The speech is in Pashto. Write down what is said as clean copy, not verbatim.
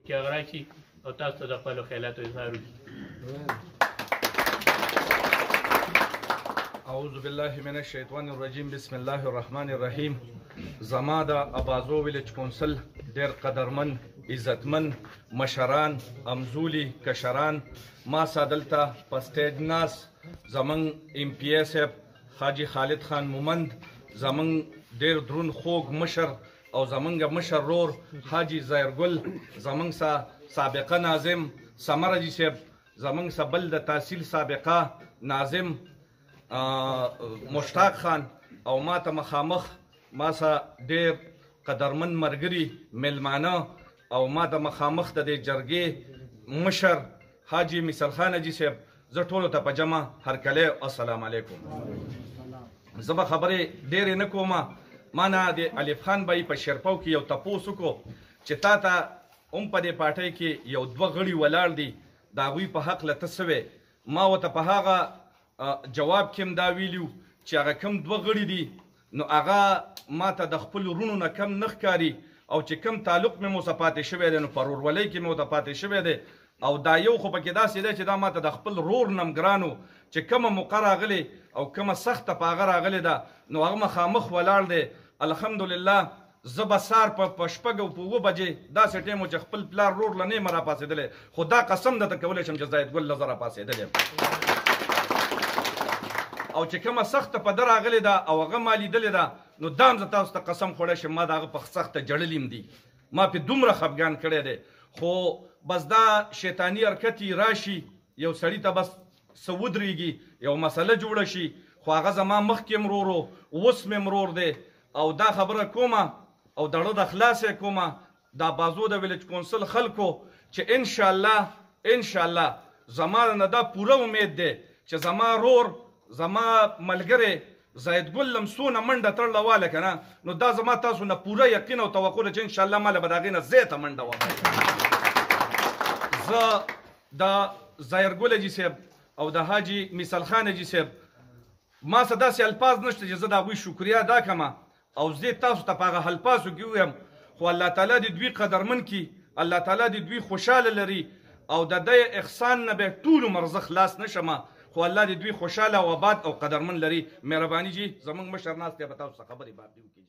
کې هغه راشي او تاسو ته د خپلو خیالاتو اظهار وکړي. اعوذ بالله من الشیطان الرجیم. بسم الله الرحمن الرحیم. زما د ابازو ویلج کونسل ډیر قدرمن عزتمن مشران امزولی کشران ما سادلته په سټیج ناس زمون ایم پی ایس اف حاجی خالد خان مومند زمون ډیر درون خوږ مشر او زمونږ مشر رور حاجی ظاهرګل زمونږ سابقه ناظم سمرجی صاحب زمونږ بل د تحصیل سابقه ناظم مشتاق خان او ما ته مخامخ ما سره ډیر قدرمن مرګري ملمانه او ما د مخامخ د جرګې مشر حاجی مثال خان حاجی صاحب زه ټولو ته په جمع هرکلی السلام علیکم. زه به خبرې ډېرې نه کوم. ما نه د الف خان بای په شیرپو کې یو تپوس وکړو چې تا ته هم په دې پارټۍ کې یو دوه غړي ولاړ دي د هغوی په هکله ته څه وې. ما ورته په هغه جواب کې هم دا ویلي چې هغه کم دوه غړي دي نو هغه ما ته د خپل وروڼو نه کم نه ښکاري او چې کم تعلق مې مو سره پاتې شوی دی نو په ورورولۍ کې مې ورته پاتې شوی دی او دا یو خو پکې داسې دی چې دا ما ته د خپل رور نم ګرانو چې کومه موقع راغلې او کومه سخته په هغه راغلې ده نو هغه مخامخ ولاړ دی. الحمدلله زه به سهار په شپږ او په اووه بجې داسې ټایم و چې خپل پلار رور له نه یم راپاڅېدلی خو دا قسم درته کولی شم چې زاهدګل له زه راپاڅېدلی یم او چې کومه سخته په ده راغلې ده او هغه ما لیدلې ده نو دا هم زه تاسو ته قسم خوړی شم ما د هغه په سخته جړلي هم دي ما پې دومره خفګان کړی دی خو بس دا شیطاني حرکت راشي یو سړي ته بس څه ودرېږي یو مسله جوړه شي خو هغه زما مخکې مرور و اوس مې مرور دی او دا خبره کومه او دړه د خلاصې کومه دا بازو د ویلج کونسل خلکو چې انشاءالله زما نه دا پوره امید دی چې زما رور زما ملګری زاهدګل لم څونه منډه تړله واله که نه نو دا زما تاسو نه پوره یقین او توقع ده چې انشاءالله ما له به د هغې نه زیاته منډه وکړم. زه د ظاهرګل حاجي صاحب او د حاجي مثال خان حاجي صاحب ما څه داسې الفاظ نشته چې زه د هغوی شکریه ادا کړم او زه تاسو ته په هغه الفاظو کې ووایم خو الله تعالی دې دوی قدرمن کړي الله تعالی دې دوی خوشحاله لري او د دې احسان نه به ټول عمر زه خلاص نه شم خو الله دې دوی خوشحاله او آباد او قدرمن لري. مهرباني جي زمونږ مشر ناست دی به تاسو ته خبرې باندې وکړي.